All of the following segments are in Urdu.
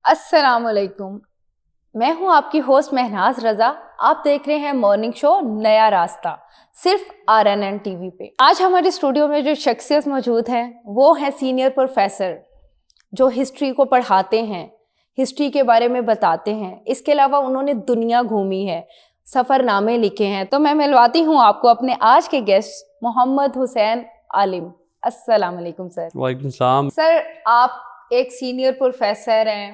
السلام علیکم، میں ہوں آپ کی ہوسٹ مہناز رضا. آپ دیکھ رہے ہیں مارننگ شو نیا راستہ صرف RNN ٹی وی پہ. آج ہمارے اسٹوڈیو میں جو شخصیت موجود ہیں وہ ہیں سینئر پروفیسر جو ہسٹری کو پڑھاتے ہیں، ہسٹری کے بارے میں بتاتے ہیں. اس کے علاوہ انہوں نے دنیا گھومی ہے، سفر نامے لکھے ہیں. تو میں ملواتی ہوں آپ کو اپنے آج کے گیسٹ محمد حسین عالم. السلام علیکم سر. وعلیکم السلام. سر آپ ایک سینئر پروفیسر ہیں،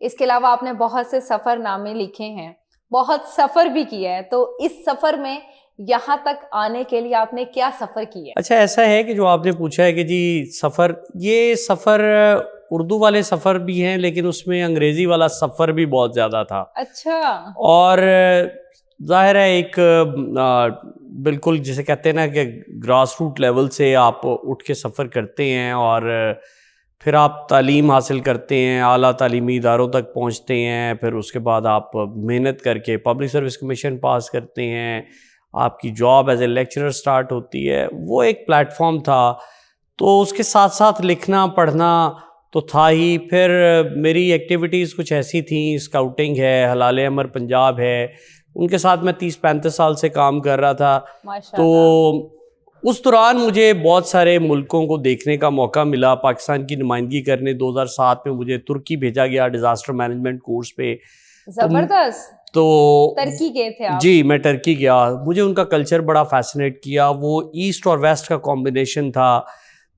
اس کے علاوہ آپ نے بہت سے سفر نامے لکھے ہیں، بہت سفر بھی کیا ہے. تو اس سفر میں یہاں تک آنے کے لیے آپ نے کیا سفر کیا ہے؟ اچھا ایسا ہے کہ جو آپ نے پوچھا ہے کہ جی سفر، یہ سفر اردو والے سفر بھی ہیں لیکن اس میں انگریزی والا سفر بھی بہت زیادہ تھا. اچھا. اور ظاہر ہے ایک بالکل جسے کہتے ہیں نا کہ گراس روٹ لیول سے آپ اٹھ کے سفر کرتے ہیں اور پھر آپ تعلیم حاصل کرتے ہیں، اعلیٰ تعلیمی اداروں تک پہنچتے ہیں، پھر اس کے بعد آپ محنت کر کے پبلک سروس کمیشن پاس کرتے ہیں، آپ کی job as a lecturer start ہوتی ہے. وہ ایک پلیٹ فارم تھا. تو اس کے ساتھ ساتھ لکھنا پڑھنا تو تھا ہی. پھر میری ایکٹیویٹیز کچھ ایسی تھیں، اسکاؤٹنگ ہے، ہلال امر پنجاب ہے، ان کے ساتھ میں 30-35 سال سے کام کر رہا تھا. تو اس دوران مجھے بہت سارے ملکوں کو دیکھنے کا موقع ملا. پاکستان کی نمائندگی کرنے 2007 میں مجھے ترکی بھیجا گیا ڈیزاسٹر مینجمنٹ کورس پہ. زبردست. تو ترکی گئے تھے آپ؟ جی میں ٹرکی گیا. مجھے ان کا کلچر بڑا فیسنیٹ کیا. وہ ایسٹ اور ویسٹ کا کمبینیشن تھا.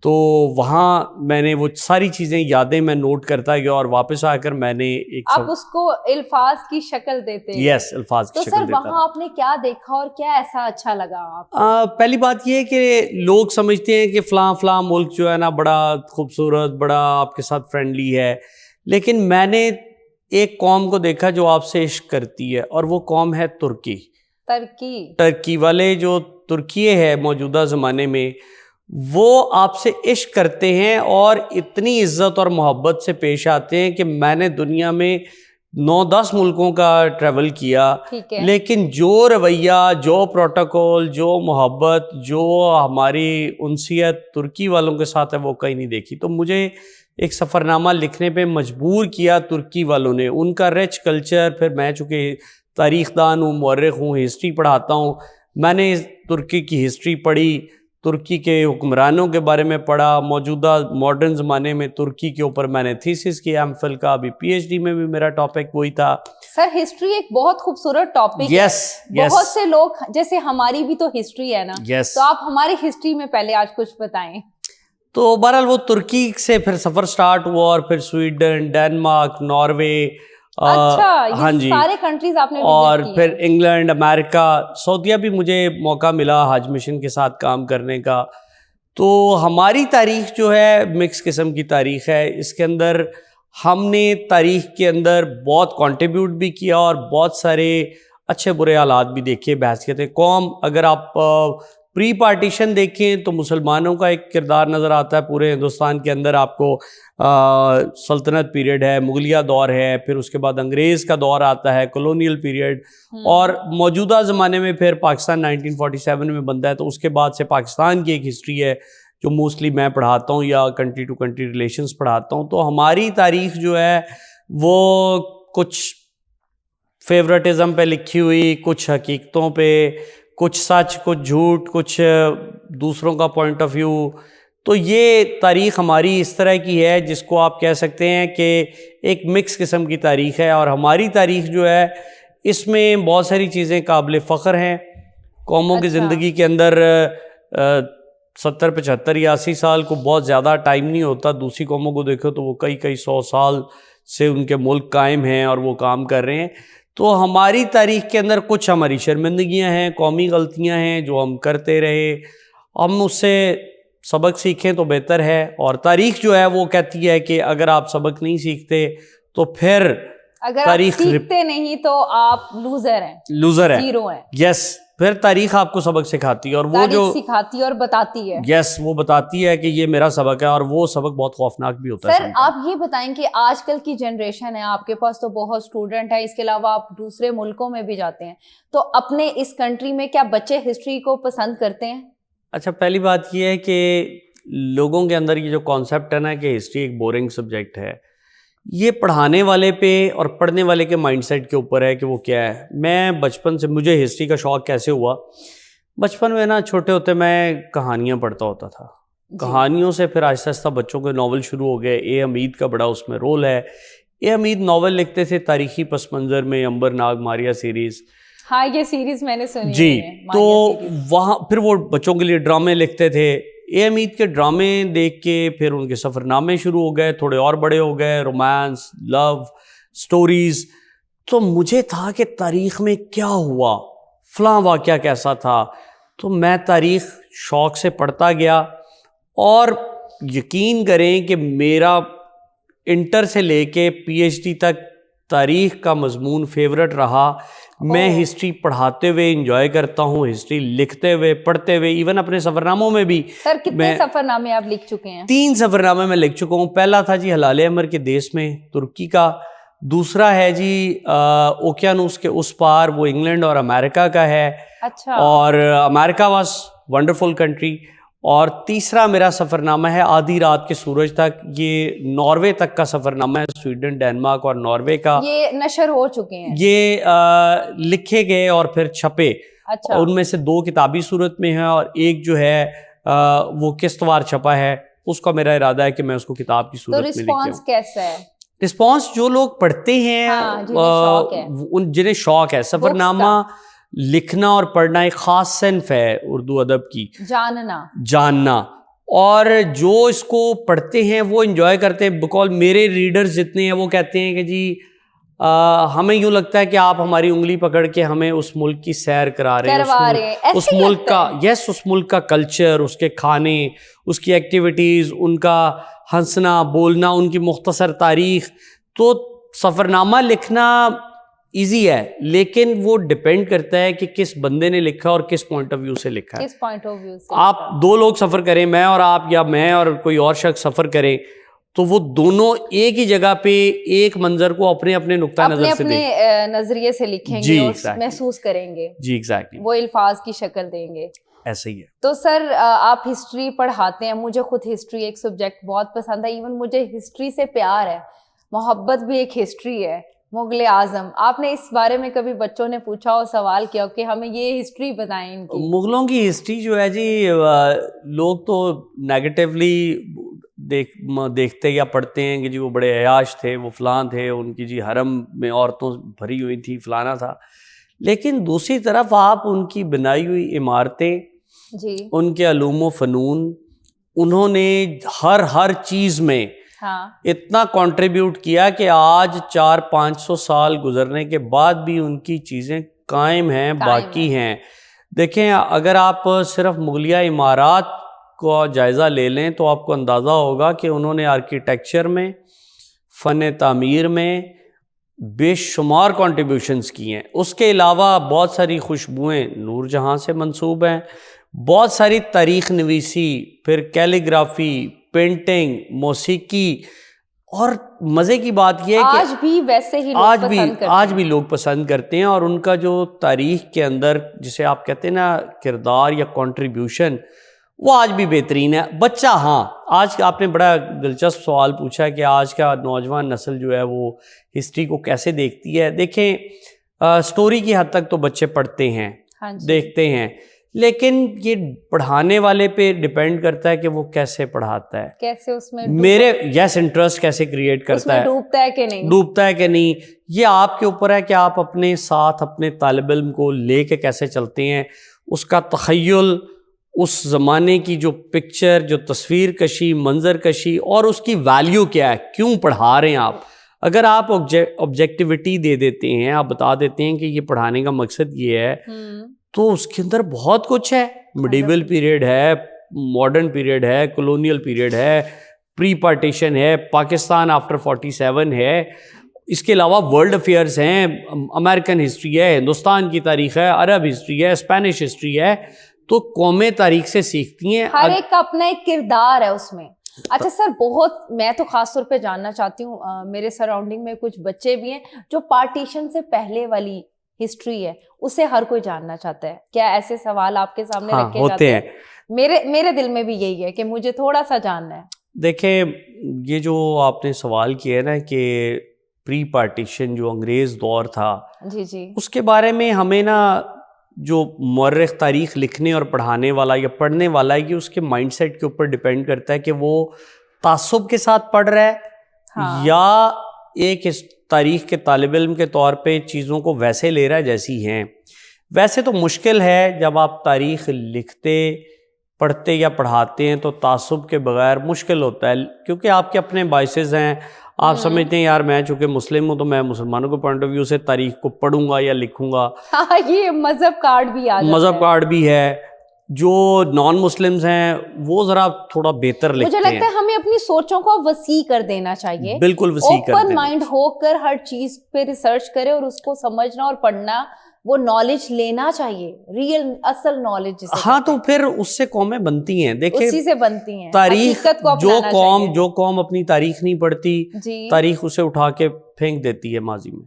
تو وہاں میں نے وہ ساری چیزیں یادیں میں نوٹ کرتا گیا اور واپس آ کر میں نے ایک آپ اس کو الفاظ کی شکل دیتے ہیں. یس الفاظ کی شکل دیتا. تو سر وہاں آپ نے کیا دیکھا اور کیا ایسا اچھا لگا آپ کو؟ پہلی بات یہ ہے کہ لوگ سمجھتے ہیں کہ فلاں فلاں ملک جو ہے نا بڑا خوبصورت، بڑا آپ کے ساتھ فرینڈلی ہے، لیکن میں نے ایک قوم کو دیکھا جو آپ سے عشق کرتی ہے اور وہ قوم ہے ترکی. ترکی والے جو ترکی ہے موجودہ زمانے میں، وہ آپ سے عشق کرتے ہیں اور اتنی عزت اور محبت سے پیش آتے ہیں کہ میں نے دنیا میں 9-10 ملکوں کا ٹریول کیا، لیکن جو رویہ، جو پروٹوکول، جو محبت، جو ہماری انسیت ترکی والوں کے ساتھ ہے وہ کہیں نہیں دیکھی. تو مجھے ایک سفر نامہ لکھنے پہ مجبور کیا ترکی والوں نے. ان کا رچ کلچر، پھر میں چونکہ تاریخ دان ہوں، مورخ ہوں، ہسٹری پڑھاتا ہوں، میں نے ترکی کی ہسٹری پڑھی، ترکی کے حکمرانوں کے بارے میں پڑھا. موجودہ ماڈرن زمانے میں ترکی کے اوپر میں نے تھیسس کیا ایم فل کا. ابھی PhD میں بھی میرا ٹاپک وہی تھا. سر ہسٹری ایک بہت خوبصورت ٹاپک ہے. بہت سے لوگ، جیسے ہماری بھی تو ہسٹری ہے نا، تو آپ ہماری ہسٹری میں پہلے آج کچھ بتائیں. تو بہرحال وہ ترکی سے پھر سفر سٹارٹ ہوا اور پھر سویڈن، ڈینمارک، ناروے، ہاں جی، سارے کنٹریز آپ نے اور پھر انگلینڈ، امریکہ، سعودیہ بھی مجھے موقع ملا حج مشن کے ساتھ کام کرنے کا. تو ہماری تاریخ جو ہے مکس قسم کی تاریخ ہے. اس کے اندر ہم نے تاریخ کے اندر بہت کنٹریبیوٹ بھی کیا اور بہت سارے اچھے برے حالات بھی دیکھے بحیثیت قوم. اگر آپ پری پارٹیشن دیکھیں تو مسلمانوں کا ایک کردار نظر آتا ہے پورے ہندوستان کے اندر. آپ کو سلطنت پیریڈ ہے، مغلیہ دور ہے، پھر اس کے بعد انگریز کا دور آتا ہے، کولونیل پیریڈ، اور موجودہ زمانے میں پھر پاکستان 1947 میں بنتا ہے. تو اس کے بعد سے پاکستان کی ایک ہسٹری ہے جو موسٹلی میں پڑھاتا ہوں یا کنٹری ٹو کنٹری ریلیشنز پڑھاتا ہوں. تو ہماری تاریخ جو ہے وہ کچھ فیورٹزم پہ لکھی ہوئی، کچھ حقیقتوں پہ، کچھ سچ، کچھ جھوٹ، کچھ دوسروں کا پوائنٹ آف ویو. تو یہ تاریخ ہماری اس طرح کی ہے جس کو آپ کہہ سکتے ہیں کہ ایک مکس قسم کی تاریخ ہے. اور ہماری تاریخ جو ہے اس میں بہت ساری چیزیں قابل فخر ہیں. قوموں کی زندگی کے اندر 70، 75 یا 80 سال کو بہت زیادہ ٹائم نہیں ہوتا. دوسری قوموں کو دیکھو تو وہ کئی 100 سال سے ان کے ملک قائم ہیں اور وہ کام کر رہے ہیں. تو ہماری تاریخ کے اندر کچھ ہماری شرمندگیاں ہیں، قومی غلطیاں ہیں جو ہم کرتے رہے. ہم اس سے سبق سیکھیں تو بہتر ہے. اور تاریخ جو ہے وہ کہتی ہے کہ اگر آپ سبق نہیں سیکھتے تو پھر اگر آپ سیکھتے نہیں تو آپ لوزر ہیں، زیرو ہیں. یس، پھر تاریخ آپ کو سبق سکھاتی ہے اور وہ جو سکھاتی ہے اور بتاتی ہے. یس، وہ بتاتی ہے کہ یہ میرا سبق ہے اور وہ سبق بہت خوفناک بھی ہوتا ہے. سر آپ یہ بتائیں کہ آج کل کی جنریشن ہے، آپ کے پاس تو بہت اسٹوڈنٹ ہے، اس کے علاوہ آپ دوسرے ملکوں میں بھی جاتے ہیں، تو اپنے اس کنٹری میں کیا بچے ہسٹری کو پسند کرتے ہیں؟ اچھا، پہلی بات یہ ہے کہ لوگوں کے اندر یہ جو کانسیپٹ ہے نا کہ ہسٹری ایک بورنگ سبجیکٹ ہے، یہ پڑھانے والے پہ اور پڑھنے والے کے مائنڈ سیٹ کے اوپر ہے کہ وہ کیا ہے. میں بچپن سے, مجھے ہسٹری کا شوق کیسے ہوا, بچپن میں نا چھوٹے ہوتے میں کہانیاں پڑھتا ہوتا تھا. کہانیوں سے پھر آہستہ آہستہ بچوں کے ناول شروع ہو گئے. اے حمید کا بڑا اس میں رول ہے. اے حمید ناول لکھتے تھے تاریخی پس منظر میں, امبر ناگ ماریا سیریز. ہاں یہ سیریز میں نے سنی جی, ہے. تو وہاں پھر وہ بچوں کے لیے ڈرامے لکھتے تھے. اے حمید کے ڈرامے دیکھ کے پھر ان کے سفر نامے شروع ہو گئے, تھوڑے اور بڑے ہو گئے, رومانس, لو سٹوریز. تو مجھے تھا کہ تاریخ میں کیا ہوا, فلاں واقعہ کیسا تھا. تو میں تاریخ شوق سے پڑھتا گیا, اور یقین کریں کہ میرا انٹر سے لے کے پی ایچ ڈی تک تاریخ کا مضمون فیورٹ رہا. میں ہسٹری پڑھاتے ہوئے انجوائے کرتا ہوں, ہسٹری لکھتے ہوئے, پڑھتے ہوئے, ایون اپنے سفرناموں میں بھی. سر کتنے سفر نامے آپ لکھ چکے ہیں؟ 3 سفرنامے میں لکھ چکا ہوں. پہلا تھا جی ہلال امر کے دیس میں, ترکی کا. دوسرا ہے جی اوکیانوس کے اس پار, وہ انگلینڈ اور امریکہ کا ہے. اچھا. اور امریکہ واز ونڈرفل کنٹری. اور تیسرا میرا سفرنامہ ہے آدھی رات کے سورج تک, یہ ناروے تک کا سفرنامہ ہے, سویڈن, ڈینمارک اور ناروے کا. یہ نشر ہو چکے ہیں؟ یہ لکھے گئے اور پھر چھپے. اچھا. ان میں سے 2 کتابی صورت میں ہیں, اور ایک جو ہے وہ قسط وار چھپا ہے. اس کا میرا ارادہ ہے کہ میں اس کو کتاب کی صورت میں لکھ دوں. تو رسپانس کیسا ہے؟ رسپانس جو لوگ پڑھتے ہیں, جنہیں شوق ہے, سفرنامہ لکھنا اور پڑھنا ایک خاص صنف ہے اردو ادب کی, جاننا. اور جو اس کو پڑھتے ہیں وہ انجوائے کرتے ہیں. بقول میرے ریڈرز جتنے ہیں وہ کہتے ہیں کہ جی ہمیں یوں لگتا ہے کہ آپ ہماری انگلی پکڑ کے ہمیں اس ملک کی سیر کرا رہے ہیں, اس ملک کا, اس ملک کا کلچر, اس کے کھانے, اس کی ایکٹیویٹیز, ان کا ہنسنا بولنا, ان کی مختصر تاریخ. تو سفرنامہ لکھنا ایزی ہے, لیکن وہ ڈپینڈ کرتا ہے کہ کس بندے نے لکھا اور کس پوائنٹ آف ویو سے لکھا ہے. آپ 2 لوگ سفر کریں, میں اور آپ, یا میں اور کوئی اور شخص سفر کریں, تو وہ دونوں ایک ہی جگہ پہ ایک منظر کو اپنے اپنے نقطہ نظر سے اپنے نظریے سے لکھیں گے اور محسوس کریں گے. جی ایگزیکٹلی, وہ الفاظ کی شکل دیں گے. ایسا ہی ہے. تو سر آپ ہسٹری پڑھاتے ہیں, مجھے خود ہسٹری ایک سبجیکٹ بہت پسند ہے. ایون مجھے ہسٹری سے پیار ہے, محبت بھی ایک ہسٹری ہے. مغل اعظم, آپ نے اس بارے میں کبھی بچوں نے پوچھا اور سوال کیا کہ ہمیں یہ ہسٹری بتائیں ان کی؟ مغلوں کی ہسٹری جو ہے جی, لوگ تو نیگیٹیولی دیکھتے یا پڑھتے ہیں کہ جی وہ بڑے عیاش تھے, وہ فلاں تھے, ان کی جی حرم میں عورتوں بھری ہوئی تھی, فلانا تھا. لیکن دوسری طرف آپ ان کی بنائی ہوئی عمارتیں, جی, ان کے علوم و فنون, انہوں نے ہر چیز میں اتنا کنٹریبیوٹ کیا کہ آج 400-500 سال گزرنے کے بعد بھی ان کی چیزیں قائم ہیں, باقی ہیں. دیکھیں, اگر آپ صرف مغلیہ عمارات کا جائزہ لے لیں تو آپ کو اندازہ ہوگا کہ انہوں نے آرکیٹیکچر میں, فن تعمیر میں بے شمار کنٹریبیوشنز کی ہیں. اس کے علاوہ بہت ساری خوشبوئیں نور جہاں سے منسوب ہیں, بہت ساری تاریخ نویسی, پھر کیلیگرافی, پینٹنگ, موسیقی. اور مزے کی بات یہ ہے کہ آج بھی ویسے ہی آج بھی لوگ پسند کرتے ہیں. اور ان کا جو تاریخ کے اندر جسے آپ کہتے ہیں نا کردار یا کنٹریبیوشن, وہ آج بھی بہترین ہے. بچہ, ہاں, آج آپ نے بڑا دلچسپ سوال پوچھا کہ آج کا نوجوان نسل جو ہے وہ ہسٹری کو کیسے دیکھتی ہے. دیکھیں, سٹوری کی حد تک تو بچے پڑھتے ہیں, دیکھتے ہیں, لیکن یہ پڑھانے والے پہ ڈیپینڈ کرتا ہے کہ وہ کیسے پڑھاتا ہے, کیسے اس میں میرے انٹرسٹ کیسے کریٹ کرتا ہے, ڈوبتا ہے کہ نہیں. یہ آپ کے اوپر ہے کہ آپ اپنے ساتھ اپنے طالب علم کو لے کے کیسے چلتے ہیں. اس کا تخیل, اس زمانے کی جو پکچر, جو تصویر کشی, منظر کشی, اور اس کی ویلیو کیا ہے, کیوں پڑھا رہے ہیں آپ. اگر آپ آبجیکٹیوٹی دے دیتے ہیں, آپ بتا دیتے ہیں کہ یہ پڑھانے کا مقصد یہ ہے, تو اس کے اندر بہت کچھ ہے. میڈیول پیریڈ ہے, ماڈرن پیریڈ ہے, کولونیل پیریڈ ہے, پری پارٹیشن ہے, پاکستان آفٹر 47 ہے, اس کے علاوہ ورلڈ افیئرز ہیں, امریکن ہسٹری ہے, ہندوستان کی تاریخ ہے, عرب ہسٹری ہے, اسپینش ہسٹری ہے. تو قومیں تاریخ سے سیکھتی ہیں, ہر ایک کا اپنا ایک کردار ہے اس میں. اچھا سر, میں تو خاص طور پہ جاننا چاہتی ہوں, میرے سراؤنڈنگ میں کچھ بچے بھی ہیں جو پارٹیشن سے پہلے والی ہسٹری ہے اسے ہر کوئی جاننا چاہتا ہے. کیا ایسے سوال آپ کے سامنے رکھے جاتے ہیں؟ میرے دل میں بھی یہی ہے کہ مجھے تھوڑا سا جاننا ہے. دیکھیں یہ جو آپ نے سوال کیا ہے نا کہ پری پارٹیشن جو انگریز دور تھا، جی جی، اس کے بارے میں ہمیں نا جو مورخ تاریخ لکھنے اور پڑھانے والا یا پڑھنے والا ہے، یہ اس کے مائنڈ سیٹ کے اوپر ڈیپینڈ کرتا ہے کہ وہ تعصب کے ساتھ پڑھ رہا ہے یا ایک اس تاریخ کے طالب علم کے طور پہ چیزوں کو ویسے لے رہا ہے جیسی ہیں. ویسے تو مشکل ہے جب آپ تاریخ لکھتے پڑھتے یا پڑھاتے ہیں تو تعصب کے بغیر مشکل ہوتا ہے، کیونکہ آپ کے اپنے بائسز ہیں. آپ سمجھتے ہیں یار میں چونکہ مسلم ہوں تو میں مسلمانوں کے پوائنٹ آف ویو سے تاریخ کو پڑھوں گا یا لکھوں گا. یہ مذہب کارڈ بھی مذہب کارڈ بھی ہے. جو نان مسلمز ہیں وہ ذرا تھوڑا بہتر لکھتے ہیں. مجھے لگتا ہے ہمیں اپنی سوچوں کو وسیع کر دینا چاہیے، بالکل وسیع کر دینا، اوپن مائنڈ ہو کر ہر چیز پہ ریسرچ کرے اور اس کو سمجھنا اور پڑھنا، وہ نالج لینا چاہیے، ریئل اصل نالج. ہاں تو پھر اس سے قومیں بنتی ہیں. دیکھیں اسی سے بنتی ہیں تاریخ. جو قوم اپنی تاریخ نہیں پڑھتی، تاریخ اسے اٹھا کے پھینک دیتی ہے ماضی میں.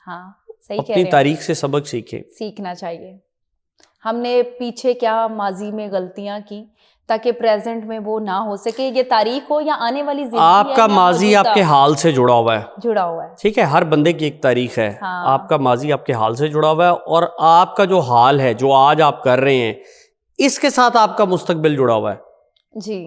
ہاں صحیح کہہ رہے اپنی ہیں، تاریخ سے سبق سیکھنا چاہیے. ہم نے پیچھے کیا ماضی میں غلطیاں کی تاکہ پریزنٹ میں وہ نہ ہو سکے. یہ تاریخ ہو یا آنے والی زندگی، آپ کا ماضی آپ کے حال سے جڑا ہوا ہے. ٹھیک ہے، ہر بندے کی ایک تاریخ ہے. آپ کا ماضی آپ کے حال سے جڑا ہوا ہے، اور آپ کا جو حال ہے جو آج آپ کر رہے ہیں اس کے ساتھ آپ کا مستقبل جڑا ہوا ہے. جی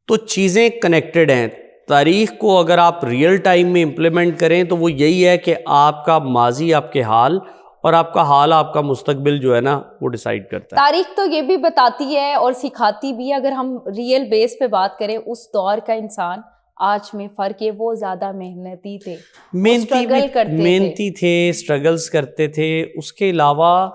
تو چیزیں کنیکٹڈ ہیں. تاریخ کو اگر آپ ریئل ٹائم میں امپلیمنٹ کریں تو وہ یہی ہے کہ آپ کا ماضی آپ کے حال اور آپ کا حال آپ کا مستقبل جو ہے نا وہ ڈیسائیڈ کرتا ہے. تاریخ تو یہ بھی بتاتی ہے اور سکھاتی بھی ہے. اگر ہم ریئل بیس پہ بات کریں، اس دور کا انسان آج میں فرق ہے، وہ زیادہ محنتی تھے، محنتی تھے، اسٹرگلز کرتے تھے. اس کے علاوہ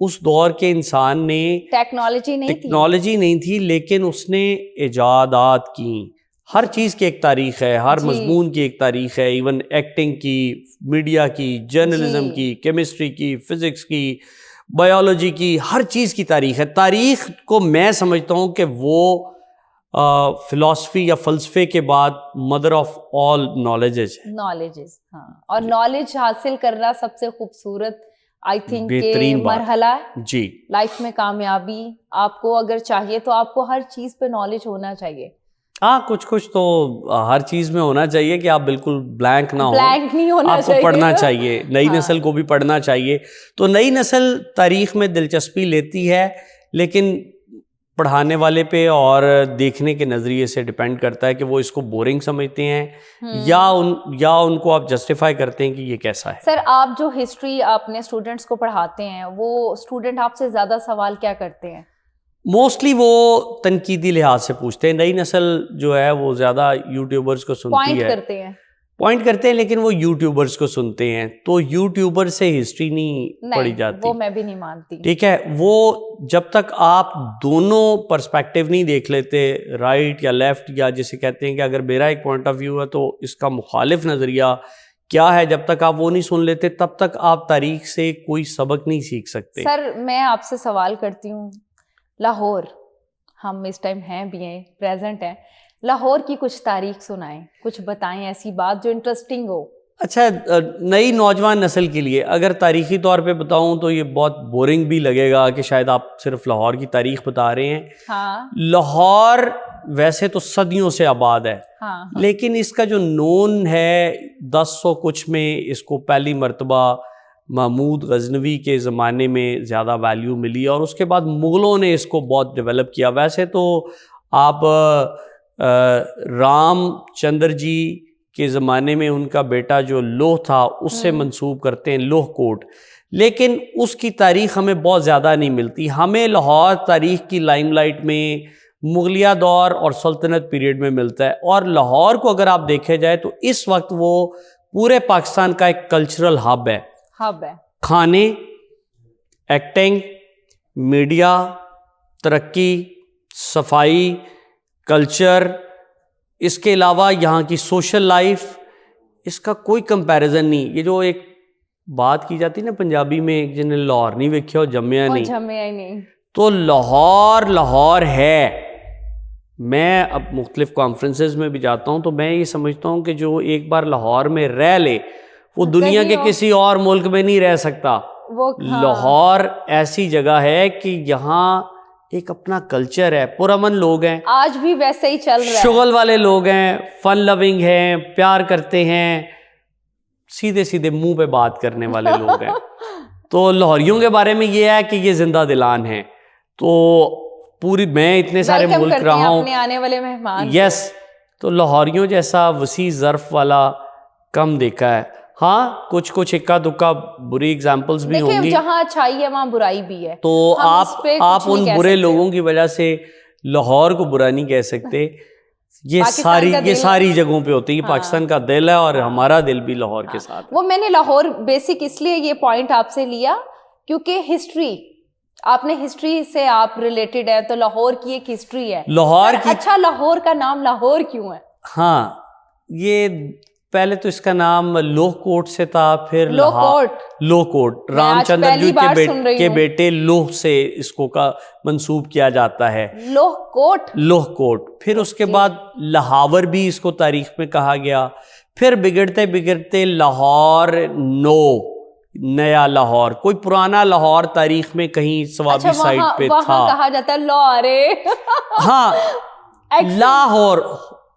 اس دور کے انسان نے ٹیکنالوجی نہیں تھی، لیکن اس نے ایجادات کی. ہر چیز کی ایک تاریخ ہے، ہر مضمون کی ایک تاریخ ہے. ایون ایکٹنگ کی، میڈیا کی، جرنلزم کی، کیمسٹری کی، فزکس کی، بایولوجی کی، ہر چیز کی تاریخ ہے. تاریخ کو میں سمجھتا ہوں کہ وہ فلسفی یا فلسفے کے بعد مدر آف آل نالجز. ہاں، اور نالج حاصل کرنا سب سے خوبصورت آئی تھنک بہترین مرحلہ جی لائف میں. کامیابی آپ کو اگر چاہیے تو آپ کو ہر چیز پہ نالج ہونا چاہیے. ہاں کچھ تو ہر چیز میں ہونا چاہیے کہ آپ بالکل بلینک نہ ہو. بلینک نہیں ہونا آپ کو پڑھنا چاہیے، نئی نسل کو بھی پڑھنا چاہیے. تو نئی نسل تاریخ میں دلچسپی لیتی ہے، لیکن پڑھانے والے پہ اور دیکھنے کے نظریے سے ڈیپینڈ کرتا ہے کہ وہ اس کو بورنگ سمجھتے ہیں یا ان کو آپ جسٹیفائی کرتے ہیں کہ یہ کیسا ہے. سر آپ جو ہسٹری اپنے اسٹوڈنٹس کو پڑھاتے ہیں، وہ اسٹوڈنٹ آپ سے زیادہ سوال کیا کرتے ہیں؟ موسٹلی وہ تنقیدی لحاظ سے پوچھتے ہیں. نئی نسل جو ہے وہ زیادہ یوٹیوبرز کو سنتی ہے، پوائنٹ کرتے ہیں، لیکن وہ یوٹیوبرز کو سنتے ہیں. تو یوٹیوبر سے ہسٹری نہیں پڑھی جاتی. وہ میں بھی نہیں مانتی. ٹھیک ہے، وہ جب تک آپ دونوں پرسپیکٹیو نہیں دیکھ لیتے، رائٹ یا لیفٹ، یا جسے کہتے ہیں کہ اگر میرا ایک پوائنٹ آف ویو ہے تو اس کا مخالف نظریہ کیا ہے، جب تک آپ وہ نہیں سن لیتے تب تک آپ تاریخ سے کوئی سبق نہیں سیکھ سکتے. سر میں آپ سے سوال کرتی ہوں، لاہور، ہم اس ٹائم ہیں بھی ہیں، پریزنٹ ہیں، لاہور کی کچھ تاریخ سنائیں، کچھ بتائیں ایسی بات جو انٹرسٹنگ ہو. اچھا، نئی نوجوان نسل کے لیے اگر تاریخی طور پہ بتاؤں تو یہ بہت بورنگ بھی لگے گا کہ شاید آپ صرف لاہور کی تاریخ بتا رہے ہیں. لاہور ویسے تو صدیوں سے آباد ہے، لیکن اس کا جو نون ہے 1000 کچھ میں اس کو پہلی مرتبہ محمود غزنوی کے زمانے میں زیادہ ویلیو ملی، اور اس کے بعد مغلوں نے اس کو بہت ڈیولپ کیا. ویسے تو آپ رام چندر جی کے زمانے میں ان کا بیٹا جو لوہ تھا اس سے منسوب کرتے ہیں، لوہ کوٹ، لیکن اس کی تاریخ ہمیں بہت زیادہ نہیں ملتی. ہمیں لاہور تاریخ کی لائم لائٹ میں مغلیہ دور اور سلطنت پیریڈ میں ملتا ہے. اور لاہور کو اگر آپ دیکھے جائے تو اس وقت وہ پورے پاکستان کا ایک کلچرل ہب ہے. کھانے، ایکٹنگ، میڈیا، ترقی، صفائی، کلچر، اس کے علاوہ یہاں کی سوشل لائف، اس کا کوئی کمپیریزن نہیں. یہ جو ایک بات کی جاتی ہے نا پنجابی میں، جن نے لاہور نہیں ویکھیا وہ جمیا نہیں، تو لاہور ہے. میں اب مختلف کانفرنسز میں بھی جاتا ہوں تو میں یہ سمجھتا ہوں کہ جو ایک بار لاہور میں رہ لے وہ دنیا کے کسی اور ملک میں نہیں رہ سکتا. لاہور ایسی جگہ ہے کہ یہاں ایک اپنا کلچر ہے, پرامن لوگ ہیں, آج بھی ویسے ہی چل رہا ہے, شغل والے لوگ ہیں, فن لونگ ہیں, پیار کرتے ہیں, سیدھے سیدھے منہ پہ بات کرنے والے لوگ ہیں. تو لاہوریوں کے بارے میں یہ ہے کہ یہ زندہ دلان ہیں. تو پوری میں اتنے سارے ملک رہا ہوں, اپنے آنے والے مہمان, یس, تو لاہوریوں جیسا وسیع ظرف والا کم دیکھا ہے. ہاں کچھ اکا دکا بری ایگزامپلز بھی ہوں گی, جہاں اچھائی ہے وہاں برائی بھی ہے. تو آپ ان برے لوگوں کی وجہ سے لاہور کو برا نہیں کہہ سکتے. یہ ساری جگہوں پہ ہوتی ہے. پاکستان کا دل ہے اور ہمارا دل بھی لاہور کے ساتھ. وہ میں نے لاہور بیسک اس لیے یہ پوائنٹ آپ سے لیا کیونکہ ہسٹری, آپ نے ہسٹری سے آپ ریلیٹڈ ہے, تو لاہور کی ایک ہسٹری ہے. لاہور کی, اچھا لاہور کا نام لاہور کیوں ہے؟ ہاں یہ پہلے تو اس کا نام لوہ کوٹ سے تھا, پھر لوہ کوٹ رام چندر جی کے بیٹے لوہ سے اس کو کا منسوب کیا جاتا ہے, لوہ کوٹ. پھر اس کے بعد لاہور بھی اس کو تاریخ میں کہا گیا. پھر بگڑتے بگڑتے لاہور نیا لاہور, کوئی پرانا لاہور تاریخ میں کہیں سوابی سائٹ پہ تھا, کہا جاتا ہے لاہورے. ہاں لاہور,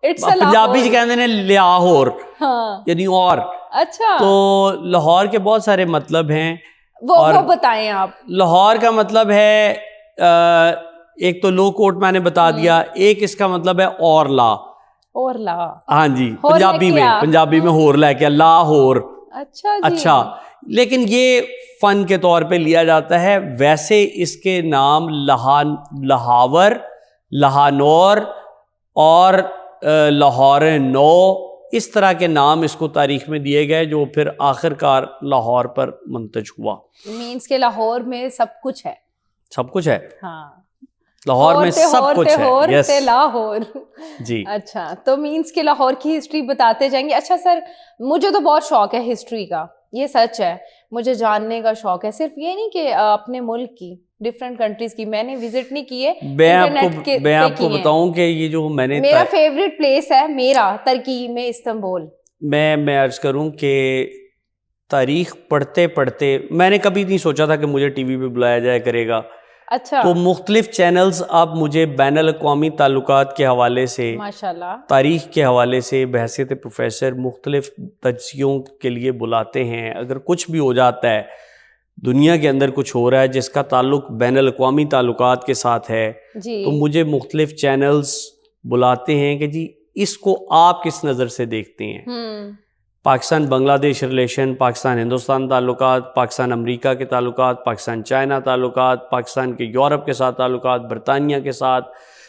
پنجابی جی کہتے ہیں لاہور, یعنی اور. اچھا, تو لاہور کے بہت سارے مطلب ہیں, وہ بتائیں آپ. لاہور کا مطلب ہے ایک تو لو کوٹ میں نے بتا دیا, ایک اس کا مطلب ہے اور لا. ہاں جی, پنجابی میں ہور لے کے لاہور. اچھا, لیکن یہ فن کے طور پہ لیا جاتا ہے. ویسے اس کے نام لہاور, لہانور اور لاہور نو, اس طرح کے نام اس کو تاریخ میں دیے گئے, جو پھر آخر کار لاہور پر منتج ہوا. مینس کہ لاہور میں سب کچھ ہے. سب کچھ ہے, ہاں لاہور میں سب کچھ ہے. یس لاہور جی. اچھا, تو مینس کہ لاہور کی ہسٹری بتاتے جائیں گے. اچھا سر, مجھے تو بہت شوق ہے ہسٹری کا, یہ سچ ہے, مجھے جاننے کا شوق ہے. صرف یہ نہیں کہ اپنے ملک کی, ڈفرینٹ کنٹریز کی میں نے وزٹ نہیں کیے. میں آپ کو بتاؤں کہ یہ جو میں نے, میرا فیوریٹ پلیس ہے میرا ترکی میں استنبول. میں عرض کروں کہ تاریخ پڑھتے پڑھتے میں نے کبھی نہیں سوچا تھا کہ مجھے ٹی وی پہ بلایا جائے کرے گا. اچھا, تو مختلف چینلز اب مجھے بین الاقوامی تعلقات کے حوالے سے, ماشاءاللہ, تاریخ کے حوالے سے بحیثیت پروفیسر مختلف تجزیوں کے لیے بلاتے ہیں. اگر کچھ بھی ہو جاتا ہے دنیا کے اندر, کچھ ہو رہا ہے جس کا تعلق بین الاقوامی تعلقات کے ساتھ ہے, تو مجھے مختلف چینلز بلاتے ہیں کہ جی اس کو آپ کس نظر سے دیکھتے ہیں. پاکستان بنگلہ دیش ریلیشن, پاکستان ہندوستان تعلقات, پاکستان امریکہ کے تعلقات, پاکستان چائنا تعلقات, پاکستان کے یورپ کے ساتھ تعلقات, برطانیہ کے ساتھ,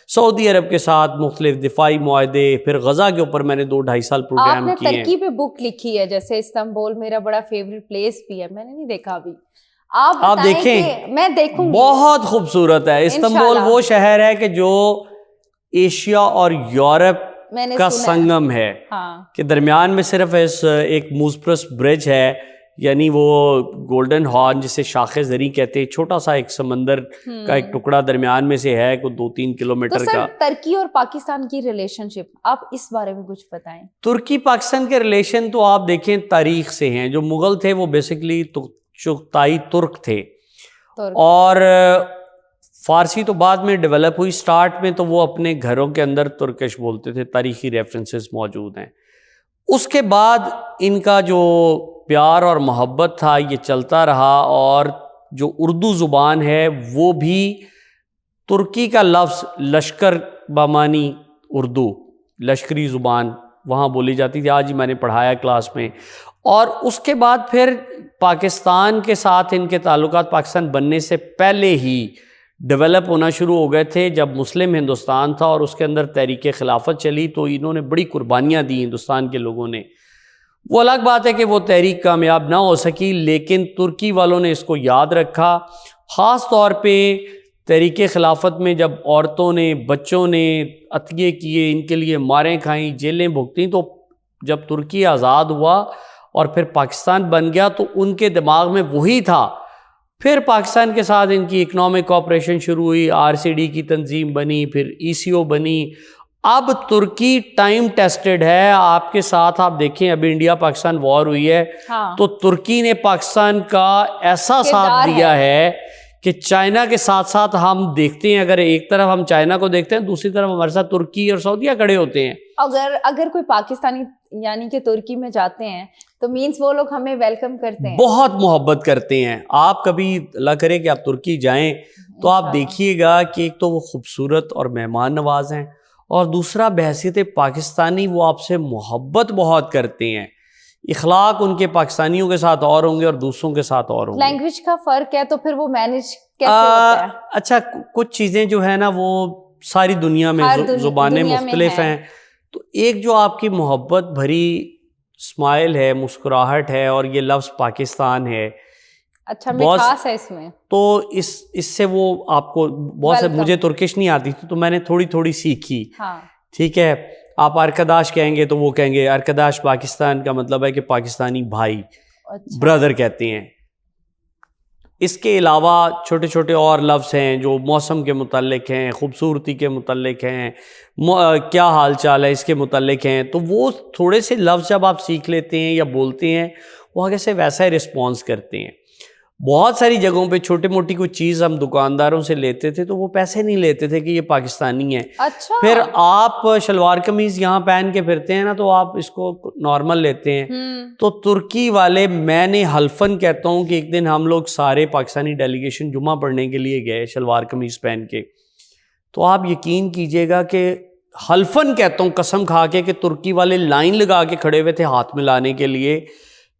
سعودی عرب کے ساتھ مختلف دفاعی معاہدے. پھر غزہ کے اوپر میں نے 2-2.5 سال پروگرام کیے ہیں. آپ نے ترکی پہ بک لکھی ہے, جیسے استنبول میرا بڑا فیوریٹ پلیس بھی ہے, میں نے نہیں دیکھا ابھی. آپ دیکھیں, میں دیکھوں گی, بہت خوبصورت ہے. استنبول وہ شہر ہے کہ جو ایشیا اور یورپ کا سنگم ہے, کہ درمیان میں صرف ایک موزپرس برج ہے, یعنی وہ گولڈن ہارن جسے شاخ زری کہتے ہیں, چھوٹا سا ایک سمندر کا ایک ٹکڑا درمیان میں سے ہے, کوئی 2-3 کلومیٹر کا. ترکی اور پاکستان کی ریلیشن شپ, آپ اس بارے میں کچھ بتائیں. ترکی پاکستان کے ریلیشن تو آپ دیکھیں تاریخ سے ہیں. جو مغل تھے وہ بیسکلی چغتائی ترک تھے, اور فارسی تو بعد میں ڈیولپ ہوئی. سٹارٹ میں تو وہ اپنے گھروں کے اندر ترکش بولتے تھے, تاریخی ریفرنسز موجود ہیں. اس کے بعد ان کا جو پیار اور محبت تھا یہ چلتا رہا, اور جو اردو زبان ہے وہ بھی ترکی کا لفظ لشکر بامانی اردو, لشکری زبان وہاں بولی جاتی تھی. آج ہی میں نے پڑھایا کلاس میں. اور اس کے بعد پھر پاکستان کے ساتھ ان کے تعلقات پاکستان بننے سے پہلے ہی ڈیولپ ہونا شروع ہو گئے تھے. جب مسلم ہندوستان تھا اور اس کے اندر تحریک خلافت چلی, تو انہوں نے بڑی قربانیاں دی ہندوستان کے لوگوں نے. وہ الگ بات ہے کہ وہ تحریک کامیاب نہ ہو سکی, لیکن ترکی والوں نے اس کو یاد رکھا. خاص طور پہ تحریک خلافت میں جب عورتوں نے, بچوں نے عطیے کیے, ان کے لیے ماریں کھائیں, جیلیں بھگتیں, تو جب ترکی آزاد ہوا اور پھر پاکستان بن گیا تو ان کے دماغ میں وہی تھا. پھر پاکستان کے ساتھ ان کی اکنامک کوآپریشن شروع ہوئی, RCD کی تنظیم بنی, پھر ECO بنی. اب ترکی ٹائم ٹیسٹڈ ہے. آپ کے ساتھ آپ دیکھیں ابھی انڈیا پاکستان وار ہوئی ہے, تو ترکی نے پاکستان کا ایسا ساتھ دیا ہے کہ چائنا کے ساتھ ساتھ ہم دیکھتے ہیں، اگر ایک طرف ہم چائنا کو دیکھتے ہیں دوسری طرف ہمارے ساتھ ترکی اور سعودیہ کھڑے ہوتے ہیں. اگر کوئی پاکستانی یعنی کہ ترکی میں جاتے ہیں تو مینس وہ لوگ ہمیں ویلکم کرتے ہیں، بہت محبت کرتے ہیں. آپ کبھی اللہ کرے کہ آپ ترکی جائیں تو آپ دیکھیے گا کہ ایک تو وہ خوبصورت اور مہمان نواز ہیں، اور دوسرا بحیثیت پاکستانی وہ آپ سے محبت بہت کرتے ہیں. اخلاق ان کے پاکستانیوں کے ساتھ اور ہوں گے اور دوسروں کے ساتھ اور ہوں گے. لینگویج کا فرق ہے تو پھر وہ مینیج کیسے ہوتا ہے؟ اچھا، کچھ چیزیں جو ہے نا وہ ساری دنیا میں زبانیں مختلف ہیں، تو ایک جو آپ کی محبت بھری اسمائل ہے، مسکراہٹ ہے، اور یہ لفظ پاکستان ہے، اچھا مٹھاس ہے اس میں، تو اس سے وہ آپ کو بہت سے، مجھے ترکش نہیں آتی تھی تو میں نے تھوڑی تھوڑی سیکھی. ٹھیک ہے، آپ ارکداش کہیں گے تو وہ کہیں گے ارکداش پاکستان کا مطلب ہے کہ پاکستانی بھائی، برادر کہتے ہیں. اس کے علاوہ چھوٹے چھوٹے اور لفظ ہیں جو موسم کے متعلق ہیں، خوبصورتی کے متعلق ہیں، کیا حال چال ہے اس کے متعلق ہیں. تو وہ تھوڑے سے لفظ جب آپ سیکھ لیتے ہیں یا بولتے ہیں، وہ آگے سے ویسا ہی رسپانس کرتے ہیں. بہت ساری جگہوں پہ چھوٹی موٹی کوئی چیز ہم دکانداروں سے لیتے تھے تو وہ پیسے نہیں لیتے تھے کہ یہ پاکستانی ہے. اچھا، پھر آپ شلوار قمیض یہاں پہن کے پھرتے ہیں نا تو آپ اس کو نارمل لیتے ہیں. تو ترکی والے، میں نے حلفاً کہتا ہوں کہ ایک دن ہم لوگ سارے پاکستانی ڈیلیگیشن جمعہ پڑھنے کے لیے گئے شلوار قمیض پہن کے، تو آپ یقین کیجئے گا کہ حلفاً کہتا ہوں قسم کھا کے کہ ترکی والے لائن لگا کے کھڑے ہوئے تھے ہاتھ ملانے کے لیے.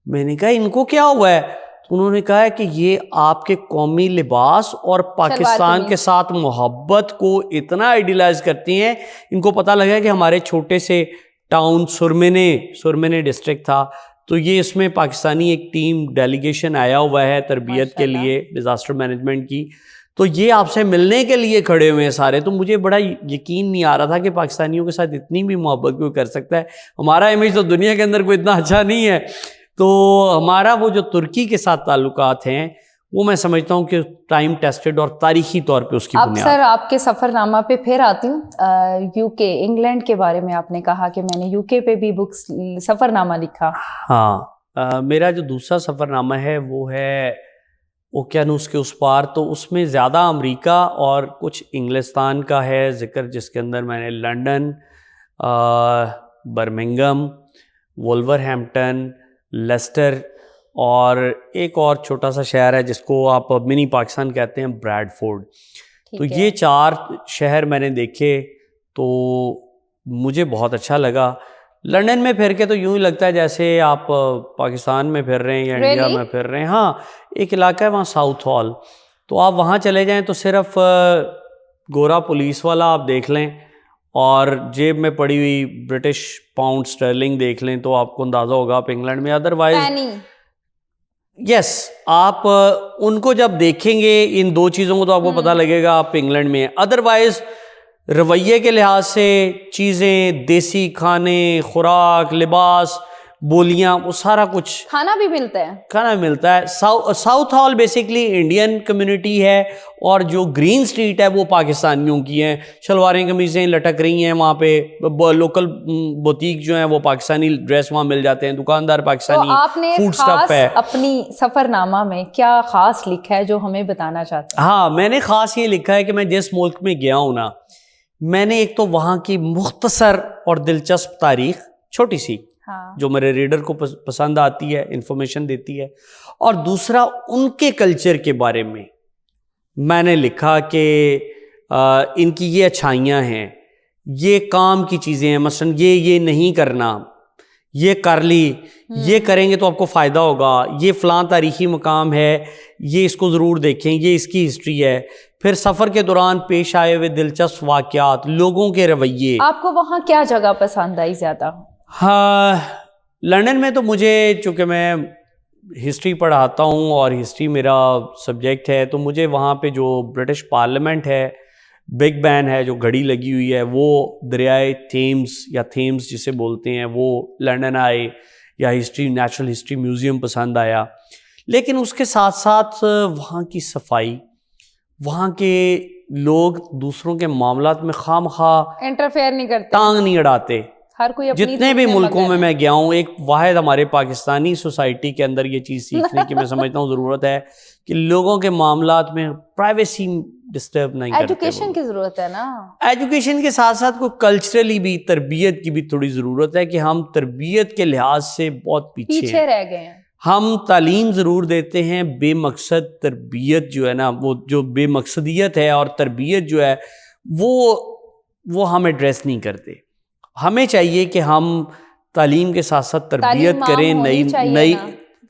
میں نے کہا ان کو کیا ہوا ہے؟ انہوں نے کہا ہے کہ یہ آپ کے قومی لباس اور پاکستان کے ساتھ محبت کو اتنا آئیڈیلائز کرتی ہیں. ان کو پتہ لگا کہ ہمارے چھوٹے سے ٹاؤن سرمنے ڈسٹرکٹ تھا، تو یہ اس میں پاکستانی ایک ٹیم ڈیلیگیشن آیا ہوا ہے تربیت کے لیے، ڈیزاسٹر مینجمنٹ کی، تو یہ آپ سے ملنے کے لیے کھڑے ہوئے ہیں سارے. تو مجھے بڑا یقین نہیں آ رہا تھا کہ پاکستانیوں کے ساتھ اتنی بھی محبت کوئی کر سکتا ہے. ہمارا امیج تو دنیا کے اندر کوئی اتنا اچھا نہیں ہے، تو ہمارا وہ جو ترکی کے ساتھ تعلقات ہیں وہ میں سمجھتا ہوں کہ ٹائم ٹیسٹڈ اور تاریخی طور پہ اس کی بنیاد. اب سر آپ کے سفر نامہ پہ پھر آتی ہوں. یو کے، انگلینڈ کے بارے میں آپ نے کہا کہ میں نے یو کے پہ بھی بکس سفر نامہ لکھا. ہاں، میرا جو دوسرا سفر نامہ ہے وہ ہے اوکیانوس کے اس پار. تو اس میں زیادہ امریکہ اور کچھ انگلستان کا ہے ذکر، جس کے اندر میں نے لنڈن، برمنگم، وولورہیمپٹن، لیسٹر، اور ایک اور چھوٹا سا شہر ہے جس کو آپ منی پاکستان کہتے ہیں، بریڈ فورڈ. تو یہ 4 شہر میں نے دیکھے تو مجھے بہت اچھا لگا. لنڈن میں پھر کے تو یوں ہی لگتا ہے جیسے آپ پاکستان میں پھر رہے ہیں یا انڈیا میں پھر رہے ہیں. ہاں، ایک علاقہ ہے وہاں ساؤتھ ہال، تو آپ وہاں چلے جائیں تو صرف گورا پولیس والا آپ دیکھ لیں اور جیب میں پڑی ہوئی برٹش پاؤنڈ سٹرلنگ دیکھ لیں تو آپ کو اندازہ ہوگا آپ انگلینڈ میں. ادروائز یس، آپ ان کو جب دیکھیں گے ان 2 چیزوں کو تو آپ کو پتہ لگے گا آپ انگلینڈ میں ہیں. ادروائز رویے کے لحاظ سے چیزیں، دیسی کھانے، خوراک، لباس، بولیاں، وہ سارا کچھ کھانا بھی ملتا ہے. South hall basically Indian community ہے، اور جو گرین سٹریٹ ہے وہ پاکستانیوں کی ہیں. شلواریں قمیضیں لٹک رہی ہیں وہاں پہ، لوکل بوتیک جو ہیں وہ پاکستانی ڈریس وہاں مل جاتے ہیں، دکاندار پاکستانی فوڈ سٹف ہے. اپنی سفر نامہ میں کیا خاص لکھا ہے جو ہمیں بتانا چاہتے ہیں؟ ہاں، میں نے خاص یہ لکھا ہے کہ میں جس ملک میں گیا ہوں نا، میں نے ایک تو وہاں کی مختصر اور دلچسپ تاریخ، چھوٹی سی، جو میرے ریڈر کو پسند آتی ہے، انفارمیشن دیتی ہے، اور دوسرا ان کے کلچر کے بارے میں نے لکھا کہ ان کی یہ اچھائیاں ہیں، یہ کام کی چیزیں ہیں، مثلا یہ نہیں کرنا، یہ کر لی، یہ کریں گے تو آپ کو فائدہ ہوگا، یہ فلاں تاریخی مقام ہے، یہ اس کو ضرور دیکھیں، یہ اس کی ہسٹری ہے. پھر سفر کے دوران پیش آئے ہوئے دلچسپ واقعات، لوگوں کے رویے. آپ کو وہاں کیا جگہ پسند آئی زیادہ؟ ہاں، لنڈن میں تو مجھے، چونکہ میں ہسٹری پڑھاتا ہوں اور ہسٹری میرا سبجیکٹ ہے، تو مجھے وہاں پہ جو برٹش پارلیمنٹ ہے، بگ بین ہے جو گھڑی لگی ہوئی ہے، وہ دریائے تھیمز یا تھیمز جسے بولتے ہیں، وہ لنڈن آئے، یا ہسٹری، نیچرل ہسٹری میوزیم پسند آیا. لیکن اس کے ساتھ ساتھ وہاں کی صفائی، وہاں کے لوگ دوسروں کے معاملات میں خواہ مخواہ انٹرفیئر نہیں کرتے، ٹانگ نہیں اڑاتے. ہر کوئی اپنی جتنے بھی ملکوں میں گیا ہوں، ایک واحد ہمارے پاکستانی سوسائٹی کے اندر یہ چیز سیکھنے کی میں سمجھتا ہوں ضرورت ہے کہ لوگوں کے معاملات میں پرائیویسی ڈسٹرب نہیں کرتے. ایجوکیشن کی ضرورت ہے نا. ایجوکیشن کے ساتھ ساتھ کوئی کلچرلی بھی تربیت کی بھی تھوڑی ضرورت ہے کہ ہم تربیت کے لحاظ سے بہت پیچھے رہ گئے ہیں. ہم تعلیم ضرور دیتے ہیں، بے مقصد تربیت جو ہے نا، وہ جو بے مقصدیت ہے اور تربیت جو ہے وہ ہم ایڈریس نہیں کرتے. ہمیں چاہیے کہ ہم تعلیم کے ساتھ ساتھ تربیت کریں. نئی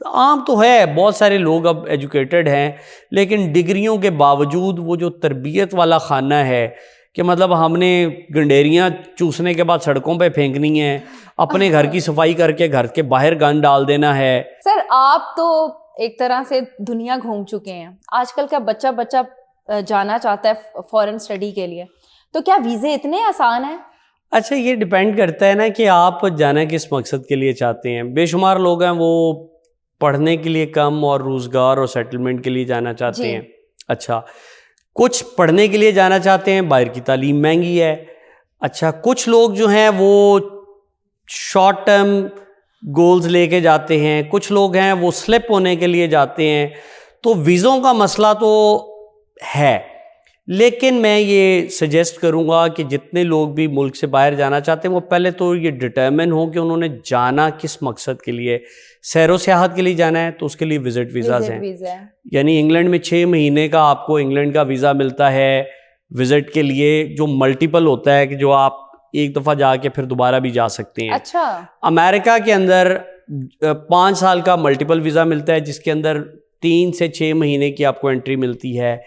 عام تو ہے، بہت سارے لوگ اب ایجوکیٹڈ ہیں، لیکن ڈگریوں کے باوجود وہ جو تربیت والا خانہ ہے کہ مطلب ہم نے گنڈیریاں چوسنے کے بعد سڑکوں پہ پھینکنی ہیں، اپنے گھر کی صفائی کر کے گھر کے باہر گند ڈال دینا ہے. سر آپ تو ایک طرح سے دنیا گھوم چکے ہیں. آج کل کا بچہ جانا چاہتا ہے فورن اسٹڈی کے لیے، تو کیا ویزے اتنے آسان ہیں؟ اچھا، یہ ڈیپینڈ کرتا ہے نا کہ آپ جانا کس مقصد کے لیے چاہتے ہیں. بے شمار لوگ ہیں وہ پڑھنے کے لیے کم اور روزگار اور سیٹلمنٹ کے لیے جانا چاہتے ہیں. اچھا، کچھ پڑھنے کے لیے جانا چاہتے ہیں، باہر کی تعلیم مہنگی ہے. اچھا، کچھ لوگ جو ہیں وہ شارٹ ٹرم گولز لے کے جاتے ہیں، کچھ لوگ ہیں وہ سلپ ہونے کے لیے جاتے ہیں. تو ویزوں کا مسئلہ تو ہے، لیکن میں یہ سجیسٹ کروں گا کہ جتنے لوگ بھی ملک سے باہر جانا چاہتے ہیں وہ پہلے تو یہ ڈٹرمن ہو کہ انہوں نے جانا کس مقصد کے لیے. سیر و سیاحت کے لیے جانا ہے تو اس کے لیے وزٹ ویزاز ہیں، یعنی انگلینڈ میں 6 مہینے کا آپ کو انگلینڈ کا ویزا ملتا ہے وزٹ کے لیے، جو ملٹیپل ہوتا ہے کہ جو آپ ایک دفعہ جا کے پھر دوبارہ بھی جا سکتے ہیں. اچھا، امریکہ کے اندر 5 سال کا ملٹیپل ویزا ملتا ہے جس کے اندر 3 سے 6 مہینے کی آپ کو انٹری ملتی ہے.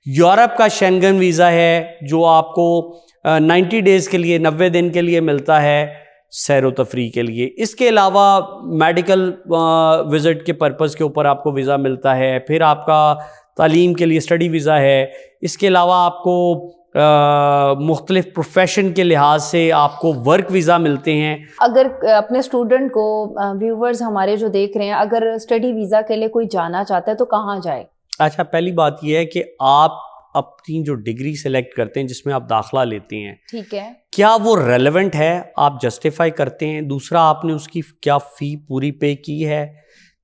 یورپ کا شینگن ویزا ہے جو آپ کو 90 ڈیز کے لیے، 90 دن کے لیے ملتا ہے سیر و تفریح کے لیے. اس کے علاوہ میڈیکل وزٹ کے پرپز کے اوپر آپ کو ویزا ملتا ہے. پھر آپ کا تعلیم کے لیے اسٹڈی ویزا ہے. اس کے علاوہ آپ کو مختلف پروفیشن کے لحاظ سے آپ کو ورک ویزا ملتے ہیں. اگر اپنے اسٹوڈنٹ کو، ویورز ہمارے جو دیکھ رہے ہیں، اگر اسٹڈی ویزا کے لیے کوئی جانا چاہتا ہے تو کہاں جائے؟ اچھا، پہلی بات یہ ہے کہ آپ اپنی جو ڈگری سلیکٹ کرتے ہیں جس میں آپ داخلہ لیتے ہیں، ٹھیک ہے، کیا وہ ریلیونٹ ہے، آپ جسٹیفائی کرتے ہیں. دوسرا، آپ نے اس کی کیا فی پوری پے کی ہے.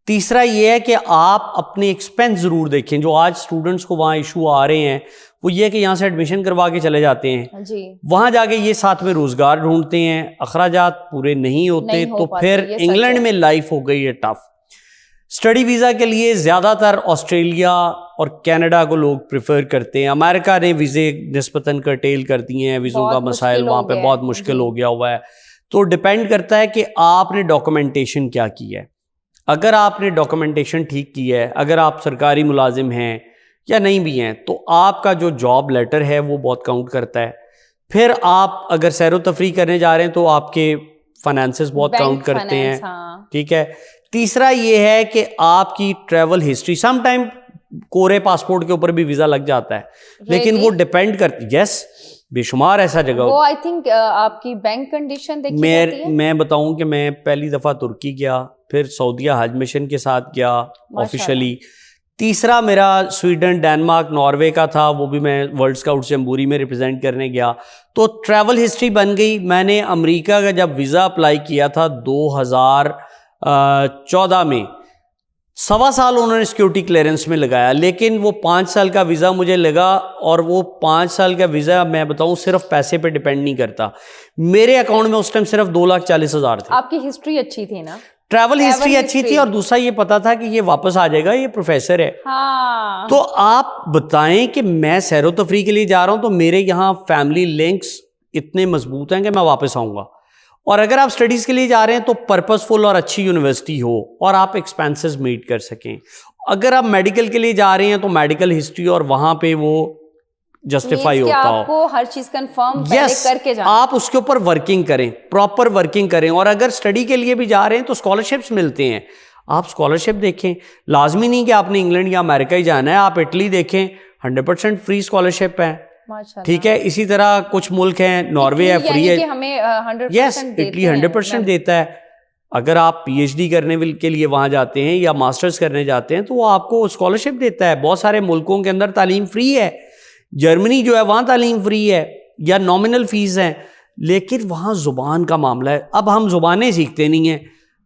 تیسرا یہ ہے کہ آپ اپنے ایکسپینس ضرور دیکھیں. جو آج اسٹوڈنٹس کو وہاں ایشو آ رہے ہیں وہ یہ کہ یہاں سے ایڈمیشن کروا کے چلے جاتے ہیں جی، وہاں جا کے یہ ساتھ میں روزگار ڈھونڈتے ہیں، اخراجات پورے نہیں ہوتے، تو پھر انگلینڈ میں لائف ہو گئی ہے ٹف. اسٹڈی ویزا کے لیے زیادہ تر آسٹریلیا اور کینیڈا کو لوگ پریفر کرتے ہیں. امریکہ نے ویزے نسبتاً کرٹیل کر دیے ہیں، ویزوں کا مسائل وہاں پہ بہت مشکل ہو گیا ہوا ہے. تو ڈیپینڈ کرتا ہے کہ آپ نے ڈاکومنٹیشن کیا کی ہے. اگر آپ نے ڈاکومنٹیشن ٹھیک کی ہے، اگر آپ سرکاری ملازم ہیں یا نہیں بھی ہیں، تو آپ کا جو جاب لیٹر ہے وہ بہت کاؤنٹ کرتا ہے. پھر آپ اگر سیر و تفریح کرنے جا رہے ہیں تو آپ کے فائنانسز بہت کاؤنٹ کرتے ہیں، ٹھیک ہے. تیسرا یہ ہے کہ آپ کی ٹریول ہسٹری، سم ٹائم کورے پاسپورٹ کے اوپر بھی ویزا لگ جاتا ہے، لیکن وہ ڈیپینڈ کرتی. یس، بے شمار ایسا جگہ وہ آئی تھنک آپ کی بینک کنڈیشن دیکھی جاتی ہے. میں بتاؤں کہ میں پہلی دفعہ ترکی گیا، پھر سعودیہ حج مشن کے ساتھ گیا آفیشلی. تیسرا میرا سویڈن، ڈینمارک، ناروے کا تھا، وہ بھی میں ورلڈ اسکاؤٹ جمبوری میں ریپرزینٹ کرنے گیا. تو ٹریول ہسٹری بن گئی. میں نے امریکہ کا جب ویزا اپلائی کیا تھا 2014 میں، 1.25 سال انہوں نے سیکیورٹی کلیئرنس میں لگایا، لیکن وہ 5 سال کا ویزا مجھے لگا. اور وہ 5 سال کا ویزا میں بتاؤں صرف پیسے پہ ڈیپینڈ نہیں کرتا. میرے اکاؤنٹ میں اس ٹائم صرف 2,40,000 تھے. آپ کی ہسٹری اچھی تھی نا، ٹریول ہسٹری اچھی تھی، اور دوسرا یہ پتا تھا کہ یہ واپس آ جائے گا، یہ پروفیسر ہے. تو آپ بتائیں کہ میں سیر و تفریح کے لیے جا رہا ہوں تو میرے یہاں فیملی لنکس اتنے مضبوط ہیں کہ میں واپس آؤں گا. اور اگر آپ اسٹڈیز کے لیے جا رہے ہیں تو پرپز فل اور اچھی یونیورسٹی ہو اور آپ ایکسپینسز میٹ کر سکیں. اگر آپ میڈیکل کے لیے جا رہے ہیں تو میڈیکل ہسٹری اور وہاں پہ وہ جسٹیفائی ہوتا ہو. آپ کو ہر چیز کنفرم کر کے جانا، آپ اس کے اوپر ورکنگ کریں، پراپر ورکنگ کریں. اور اگر اسٹڈی کے لیے بھی جا رہے ہیں تو اسکالرشپس ملتے ہیں، آپ اسکالرشپ دیکھیں. لازمی نہیں کہ آپ نے انگلینڈ یا امریکہ ہی جانا ہے، آپ اٹلی دیکھیں، 100% فری اسکالرشپ ہے، ٹھیک ہے. اسی طرح کچھ ملک ہیں، ناروے ہے، فری ہے. یس، اٹلی 100% دیتا ہے. اگر آپ پی ایچ ڈی کرنے کے لیے وہاں جاتے ہیں یا ماسٹرز کرنے جاتے ہیں تو وہ آپ کو اسکالرشپ دیتا ہے. بہت سارے ملکوں کے اندر تعلیم فری ہے. جرمنی جو ہے وہاں تعلیم فری ہے یا نامنل فیس ہیں. لیکن وہاں زبان کا معاملہ ہے. اب ہم زبانیں سیکھتے نہیں ہیں.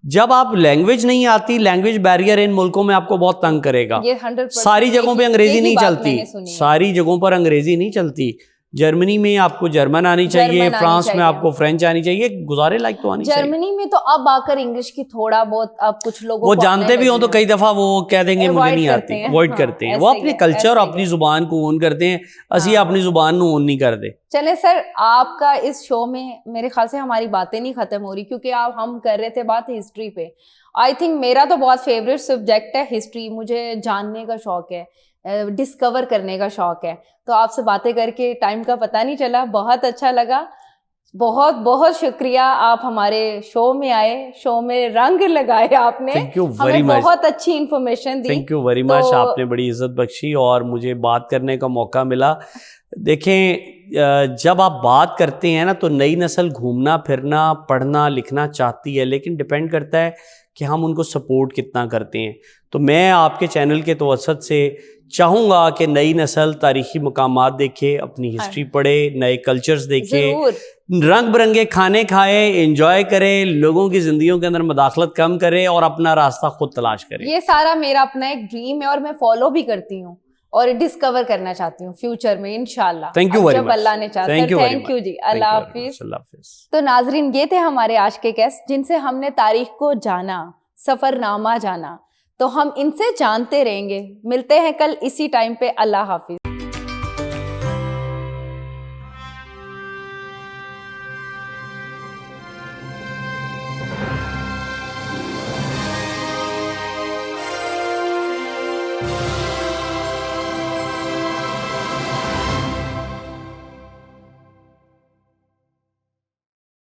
جب آپ لینگویج نہیں آتی, لینگویج بیریئر ان ملکوں میں آپ کو بہت تنگ کرے گا. ساری جگہوں پہ انگریزی نہیں چلتی, ساری جگہوں پر انگریزی نہیں چلتی. جرمنی میں آپ کو جرمن آنی چاہیے, فرانس میں آپ کو فرینچ آنی چاہیے, گزارے لائق تو آنی چاہیے. جرمنی میں تو اب آ کر انگلش کی تھوڑا بہت اب کچھ لوگوں وہ جانتے بھی ہوں تو کئی دفعہ وہ کہہ دیں گے مجھے نہیں آتی, اوائڈ کرتے ہیں. وہ اپنے کلچر اور اپنی زبان کو اون کرتے ہیں, اسی اپنی زبان کو اون نہیں کرتے. چلے سر, آپ کا اس شو میں میرے خیال سے ہماری باتیں نہیں ختم ہو رہی, کیونکہ ہم کر رہے تھے بات ہسٹری پہ. آئی تھنک میرا تو بہت فیوریٹ سبجیکٹ ہے ہسٹری, مجھے جاننے کا شوق ہے, ڈسکور کرنے کا شوق ہے. تو آپ سے باتیں کر کے ٹائم کا پتہ نہیں چلا, بہت اچھا لگا. بہت بہت شکریہ, آپ ہمارے شو میں آئے, شو میں رنگ لگائے آپ نے, ہمیں بہت اچھی information the. Thank you very much, آپ نے بڑی عزت بخشی اور مجھے بات کرنے کا موقع ملا. دیکھیں, جب آپ بات کرتے ہیں نا تو نئی نسل گھومنا پھرنا پڑھنا لکھنا چاہتی ہے, لیکن ڈپینڈ کرتا ہے کہ ہم ان کو سپورٹ کتنا کرتے ہیں. تو میں آپ کے چینل کے توسط سے چاہوں گا کہ نئی نسل تاریخی مقامات دیکھے, اپنی ہسٹری پڑھے, نئے کلچرز دیکھے, رنگ برنگے کھانے کھائے, انجوائے کرے, لوگوں کی زندگیوں کے اندر مداخلت کم کرے اور اپنا راستہ خود تلاش کرے. یہ سارا میرا اپنا ایک ڈریم ہے اور میں فالو بھی کرتی ہوں اور ڈسکور کرنا چاہتی ہوں فیوچر میں انشاءاللہ, جب اللہ نے چاہا. تھینک یو جی, اللہ حافظ. تو ناظرین, یہ تھے ہمارے آج کے گیسٹ جن سے ہم نے تاریخ کو جانا, سفر نامہ جانا. تو ہم ان سے جانتے رہیں گے. ملتے ہیں کل اسی ٹائم پہ. اللہ حافظ.